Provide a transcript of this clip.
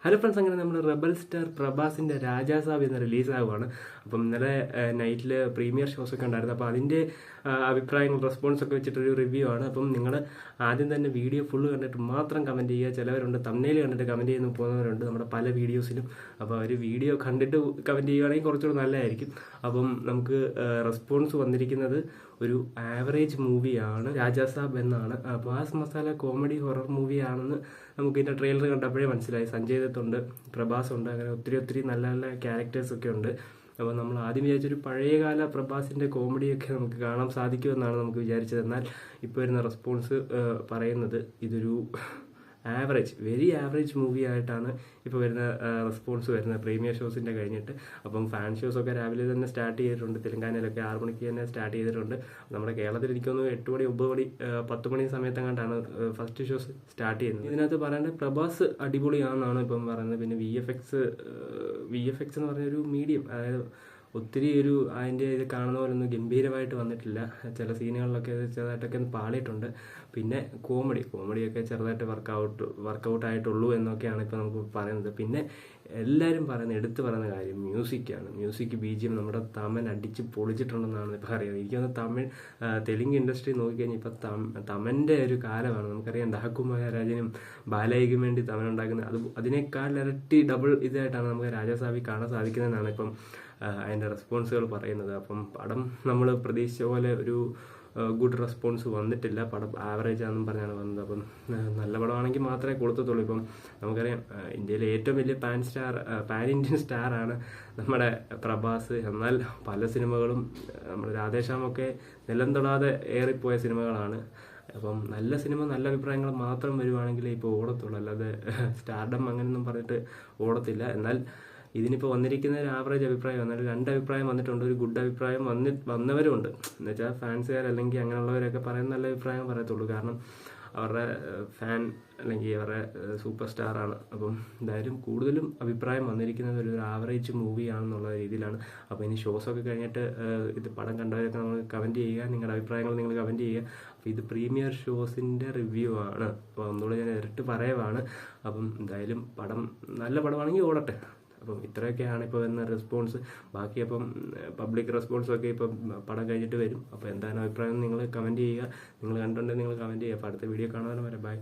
Hello friends, അങ്ങനെ നമ്മൾ റബൽ star പ്രഭാസിൻ്റെ Rajasaab ഇന്ന് റിലീസാകുവാണ്. അപ്പം ഇന്നലെ നൈറ്റിൽ പ്രീമിയർ ഷോസൊക്കെ ഉണ്ടായിരുന്നു. അപ്പോൾ അതിൻ്റെ അഭിപ്രായങ്ങൾ റെസ്പോൺസൊക്കെ വെച്ചിട്ടൊരു റിവ്യൂ ആണ്. അപ്പം നിങ്ങൾ ആദ്യം തന്നെ വീഡിയോ ഫുള്ള് കണ്ടിട്ട് മാത്രം കമൻറ്റ് ചെയ്യുക. ചിലവരുണ്ട് തമ്മിൽ കണ്ടിട്ട് കമൻറ്റ് ചെയ്യുന്ന പോകുന്നവരുണ്ട് നമ്മുടെ പല വീഡിയോസിലും. അപ്പോൾ അവർ വീഡിയോ കണ്ടിട്ട് കമൻറ്റ് ചെയ്യുകയാണെങ്കിൽ കുറച്ചുകൂടി നല്ലതായിരിക്കും. അപ്പം നമുക്ക് റെസ്പോൺസ് വന്നിരിക്കുന്നത് ഒരു ആവറേജ് മൂവിയാണ് രാജാസാബ് എന്നാണ്. മാസ് മസാല കോമഡി ഹൊറർ മൂവിയാണെന്ന് നമുക്ക് ഇതിൻ്റെ ട്രെയിലർ കണ്ടപ്പോഴേ മനസ്സിലായി. സഞ്ജയ് ദത്തുണ്ട്, പ്രഭാസ് ഉണ്ട്, അങ്ങനെ ഒത്തിരി നല്ല നല്ല ക്യാരക്ടേഴ്സൊക്കെ ഉണ്ട്. അപ്പോൾ നമ്മൾ ആദ്യം വിചാരിച്ചൊരു പഴയകാല പ്രഭാസിൻ്റെ കോമഡിയൊക്കെ നമുക്ക് കാണാൻ സാധിക്കുമെന്നാണ് നമുക്ക് വിചാരിച്ചത്. എന്നാൽ ഇപ്പോൾ വരുന്ന റെസ്പോൺസ് പറയുന്നത് ഇതൊരു വെരി ആവറേജ് മൂവി ആയിട്ടാണ് ഇപ്പോൾ വരുന്ന റെസ്പോൺസ് വരുന്നത് പ്രീമിയർ ഷോസിൻ്റെ കഴിഞ്ഞിട്ട്. അപ്പം ഫാൻ ഷോസൊക്കെ രാവിലെ തന്നെ സ്റ്റാർട്ട് ചെയ്തിട്ടുണ്ട്. തെലങ്കാനയിലൊക്കെ 6 മണിക്ക് തന്നെ സ്റ്റാർട്ട് ചെയ്തിട്ടുണ്ട്. നമ്മുടെ കേരളത്തിൽ എനിക്കൊന്ന് 8 മണി 9 മണി 10 മണി സമയത്തെങ്ങാണ്ടാണ് ഫസ്റ്റ് ഷോസ് സ്റ്റാർട്ട് ചെയ്യുന്നത്. ഇതിനകത്ത് പറയേണ്ടത് പ്രഭാസ് അടിപൊളിയാണെന്നാണ് ഇപ്പം പറയുന്നത്. പിന്നെ വി എഫ് എക്സ് എന്ന് പറഞ്ഞൊരു മീഡിയം, അതായത് ഒത്തിരി അതിൻ്റെ ഇത് കാണുന്ന പോലെ ഒന്നും ഗംഭീരമായിട്ട് വന്നിട്ടില്ല. ചില സീനുകളിലൊക്കെ ചെറുതായിട്ടൊക്കെ പാളിയിട്ടുണ്ട്. പിന്നെ കോമഡിയൊക്കെ ചെറുതായിട്ട് വർക്കൗട്ട് ആയിട്ടുള്ളൂ എന്നൊക്കെയാണ് ഇപ്പോൾ നമുക്ക് പറയുന്നത്. പിന്നെ എല്ലാവരും എടുത്തു പറയുന്ന കാര്യം മ്യൂസിക്കാണ്. മ്യൂസിക് BGM നമ്മുടെ തമൻ അടിച്ച് പൊളിച്ചിട്ടുണ്ടെന്നാണ് ഇപ്പോൾ പറയുന്നത്. എനിക്കൊന്ന് തെലുങ്ക് ഇൻഡസ്ട്രി നോക്കിക്കഴിഞ്ഞാൽ ഇപ്പം തമൻ്റെ ഒരു കാലമാണ്. നമുക്കറിയാം ഡാക്കു മഹാരാജനും ബാലയ്ക്കും വേണ്ടി തമൻ ഉണ്ടാക്കുന്നത് അതിനേക്കാൾ ഇരട്ടി ഡബിൾ ഇതായിട്ടാണ് നമുക്ക് രാജാസാബി കാണാൻ സാധിക്കുന്നതെന്നാണ് ഇപ്പം അതിൻ്റെ റെസ്പോൺസുകൾ പറയുന്നത്. അപ്പം പടം നമ്മൾ പ്രതീക്ഷിച്ച പോലെ ഒരു ഗുഡ് റെസ്പോൺസ് വന്നിട്ടില്ല. പടം ആവറേജ് ആണെന്നും പറഞ്ഞാണ് വന്നത്. അപ്പം നല്ല പടമാണെങ്കിൽ മാത്രമേ കൊടുത്തുള്ളൂ. ഇപ്പം നമുക്കറിയാം ഇന്ത്യയിലെ ഏറ്റവും വലിയ പാൻ ഇന്ത്യൻ സ്റ്റാറാണ് നമ്മുടെ പ്രഭാസ്. എന്നാൽ പല സിനിമകളും നമ്മുടെ രാധേശ്യാമൊക്കെ നിലം തൊടാതെ ഏറിപ്പോയ സിനിമകളാണ്. അപ്പം നല്ല സിനിമ നല്ല അഭിപ്രായങ്ങൾ മാത്രം വരുവാണെങ്കിലേ ഇപ്പോൾ ഓടത്തുള്ളൂ, അല്ലാതെ സ്റ്റാർഡം അങ്ങനെയൊന്നും പറഞ്ഞിട്ട് ഓടത്തില്ല. എന്നാൽ ഇതിനിപ്പോൾ വന്നിരിക്കുന്ന ഒരു ആവറേജ് അഭിപ്രായം, എന്നാലും 2 അഭിപ്രായം വന്നിട്ടുണ്ട്. ഒരു ഗുഡ് അഭിപ്രായം വന്നവരുണ്ട്. എന്നുവെച്ചാൽ ഫാൻസുകാർ അല്ലെങ്കിൽ അങ്ങനെയുള്ളവരൊക്കെ പറയുന്ന നല്ല അഭിപ്രായം പറയത്തുള്ളൂ. കാരണം അവരുടെ ഫാൻ അല്ലെങ്കിൽ അവരുടെ സൂപ്പർ സ്റ്റാറാണ്. അപ്പം എന്തായാലും കൂടുതലും അഭിപ്രായം വന്നിരിക്കുന്നത് ഒരു ആവറേജ് മൂവിയാണെന്നുള്ള രീതിയിലാണ്. അപ്പോൾ ഇനി ഷോസൊക്കെ കഴിഞ്ഞിട്ട് ഇത് പടം കണ്ടവരൊക്കെ നമ്മൾ കമൻറ്റ് ചെയ്യുക, നിങ്ങളുടെ അഭിപ്രായങ്ങൾ നിങ്ങൾ കമൻറ്റ് ചെയ്യുക. അപ്പോൾ ഇത് പ്രീമിയർ ഷോസിൻ്റെ റിവ്യൂ ആണ്. അപ്പോൾ ഒന്നുകൂടെ ഞാൻ ഇരട്ട് പറയുവാണ്. അപ്പം എന്തായാലും പടം നല്ല പടമാണെങ്കിൽ ഓടട്ടെ. അപ്പം ഇത്രയൊക്കെയാണ് ഇപ്പോൾ വരുന്ന റെസ്പോൺസ്. ബാക്കി അപ്പം പബ്ലിക് റെസ്പോൺസൊക്കെ ഇപ്പം പടം കഴിഞ്ഞിട്ട് വരും. അപ്പോൾ എന്താണ് അഭിപ്രായം നിങ്ങൾ കമൻറ്റ് ചെയ്യുക. നിങ്ങൾ കണ്ടിട്ടുണ്ടെങ്കിൽ നിങ്ങൾ കമൻറ്റ് ചെയ്യുക. അപ്പോൾ അടുത്ത വീഡിയോ കാണാൻ വരെ ബൈ.